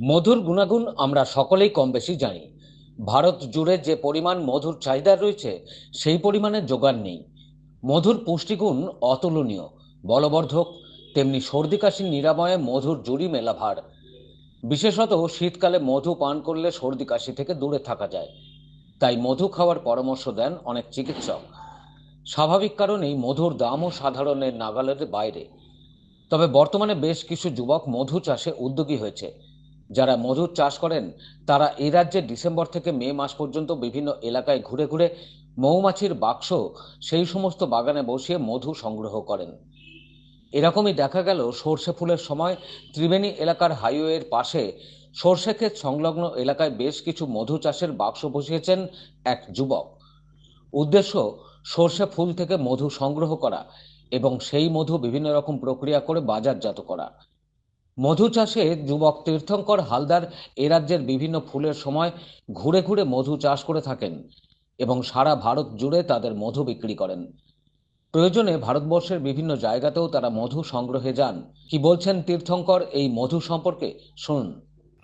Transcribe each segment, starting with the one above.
মধুর গুণাগুণ আমরা সকলেই কম বেশি জানি। ভারত জুড়ে যে পরিমাণ মধুর চাহিদা রয়েছে, সেই পরিমাণে জোগান নেই। মধুর পুষ্টিগুণ অতুলনীয়। বলবর্ধক, তেমনি সর্দি কাশি নিরাময়ে মধুর জুড়ি মেলা ভার। বিশেষত শীতকালে মধু পান করলে সর্দি কাশি থেকে দূরে থাকা যায়। তাই মধু খাওয়ার পরামর্শ দেন অনেক চিকিৎসক। স্বাভাবিক কারণেই মধুর দামও সাধারণের নাগালের বাইরে। তবে বর্তমানে বেশ কিছু যুবক মধু চাষে উদ্যোগী হয়েছে। যারা মধুর চাষ করেন, তারা এই রাজ্যে ডিসেম্বর থেকে মে মাস পর্যন্ত বিভিন্ন এলাকায় ঘুরে ঘুরে মৌমাছির বাক্স সেই সমস্ত বাগানে বসিয়ে মধু সংগ্রহ করেন। এরকমই দেখা গেল সর্ষে ফুলের সময় ত্রিবেণী এলাকার হাইওয়ের পাশে সর্ষে ক্ষেত সংলগ্ন এলাকায় বেশ কিছু মধু চাষের বাক্স বসিয়েছেন এক যুবক। উদ্দেশ্য সর্ষে ফুল থেকে মধু সংগ্রহ করা এবং সেই মধু বিভিন্ন রকম প্রক্রিয়া করে বাজারজাত করা। মধু চাষে যুবক তীর্থঙ্কর হালদার এ রাজ্যের বিভিন্ন ফুলের সময় ঘুরে ঘুরে মধু চাষ করে থাকেন এবং সারা ভারত জুড়ে তাদের মধু বিক্রি করেন। প্রয়োজনে ভারতবর্ষের বিভিন্ন জায়গাতেও তারা মধু সংগ্রহে যান। কি বলছেন তীর্থঙ্কর এই মধু সম্পর্কে, শুনুন।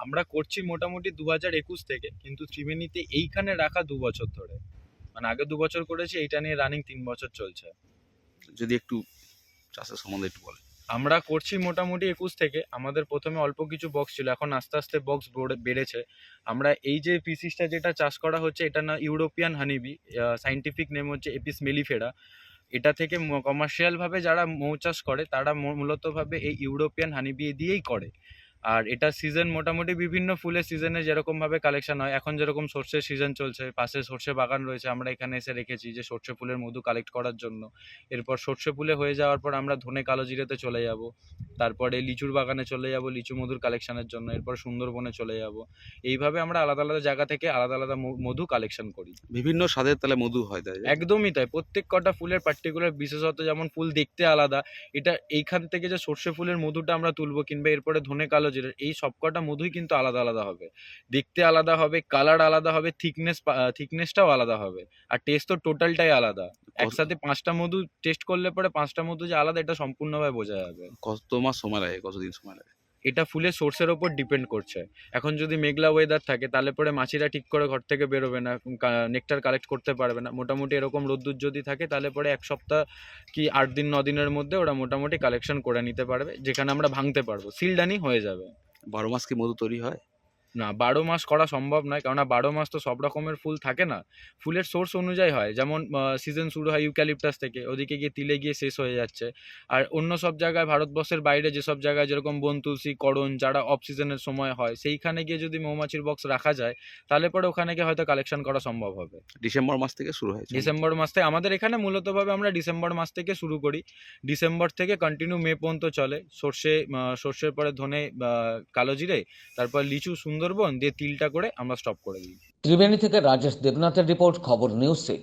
আমরা করছি মোটামুটি 2021 থেকে, কিন্তু ত্রিবেণীতে এইখানে রাখা 2 বছর ধরে। মানে আগে 2 বছর করেছি, এইটা নিয়ে রানিং 3 বছর চলছে। যদি একটু চাষের সম্বন্ধে একটু বলেন। আমরা করছি মোটামুটি 21 থেকে। আমাদের প্রথমে অল্প কিছু বক্স ছিল, এখন আস্তে আস্তে বক্স বেড়েছে। আমরা এই যে পিসিসটা যেটা চাষ করা হচ্ছে, এটা না ইউরোপিয়ান হানিবি, সাইন্টিফিক নেম হচ্ছে এপিস মেলিফেরা। এটা থেকে কমার্শিয়াল ভাবে যারা মৌ চাষ করে তারা মূলত ভাবে এই ইউরোপিয়ান হানিবি দিয়েই করে। আর এটা সিজন মোটামুটি বিভিন্ন ফুলের সিজনে যেরকম ভাবে কালেকশন হয়, এখন যেরকম সর্ষের সিজন চলছে, পাশে সর্ষে বাগান রয়েছে, আমরা এখানে এসে রেখেছি যে সর্ষে ফুলের মধু কালেক্ট করার জন্য। এরপর সর্ষে ফুলে হয়ে যাওয়ার পর আমরা ধনে কালো জিরেতে চলে যাব, তারপরে লিচুর বাগানে চলে যাব লিচু মধুর কালেকশনের জন্য, এরপর সুন্দরবনে চলে যাব। এইভাবে আমরা আলাদা আলাদা জায়গা থেকে আলাদা আলাদা মধু কালেকশন করি। বিভিন্ন স্বাদের তাহলে মধু হয়, তাই যে? একদমই তাই, প্রত্যেক কটা ফুলের পার্টিকুলার বিশেষত, যেমন ফুল দেখতে আলাদা, এটা এইখান থেকে যে সর্ষে ফুলের মধুটা আমরা তুলবো কিংবা এরপরে ধনে কালো জিরে, এই সবকটা মধুই কিন্তু আলাদা আলাদা হবে। দেখতে আলাদা হবে, কালার আলাদা হবে, থিকনেসটাও আলাদা হবে। আর টেস্ট তো টোটালটাই আলাদা। কত একসাথে 5টা মধু টেস্ট করলে পরে 5টা মধু যে আলাদা, এটা সম্পূর্ণভাবে বোঝা যাবে। কত মাস সময় লাগে, কতদিন সময় লাগে? এটা ফুলের সোর্সের ওপর ডিপেন্ড করছে। এখন যদি মেঘলা ওয়েদার থাকে তাহলে পরে মাছিরা ঠিক করে ঘর থেকে বেরোবে না, নেকটার কালেক্ট করতে পারবে না। মোটামুটি এরকম রোদ্দুর যদি থাকে তাহলে পরে 1 সপ্তাহ কি 8 দিন 9 দিনের মধ্যে ওরা মোটামুটি কালেকশন করে নিতে পারবে, যেখানে আমরা ভাঙতে পারবো, সিলডানি হয়ে যাবে। 12 মাস কি মধু তৈরি হয়? না, 12 মাস করা সম্ভব নয়, কেননা 12 মাস তো সব রকমের ফুল থাকে না। ফুলের সোর্স অনুযায়ী হয়, যেমন সিজন শুরু হয় ইউক্যালিপটাস থেকে, ওদিকে গিয়ে তিলে গিয়ে শেষ হয়ে যাচ্ছে। আর অন্য সব জায়গায়, ভারতবর্ষের বাইরে যেসব জায়গায় যেরকম বন তুলসী, করণ, যারা অফ সিজনের সময় হয়, সেইখানে গিয়ে যদি মৌমাছির বক্স রাখা যায় তাহলে পরে ওখানে গিয়ে হয়তো কালেকশন করা সম্ভব হবে। ডিসেম্বর মাস থেকে শুরু হয়েছে? ডিসেম্বর মাস থেকে আমাদের এখানে মূলতভাবে আমরা ডিসেম্বর মাস থেকে শুরু করি। ডিসেম্বর থেকে কন্টিনিউ মে পর্যন্ত চলে। সর্ষের পরে ধনে, কালো জিরে, তারপর লিচু, সুন্দরবন দিয়ে তিলটা করে আমরা স্টপ করে দিই। ত্রিবেণী থেকে রাজেশ দেবনাথের রিপোর্ট, খবর নিউজ 6।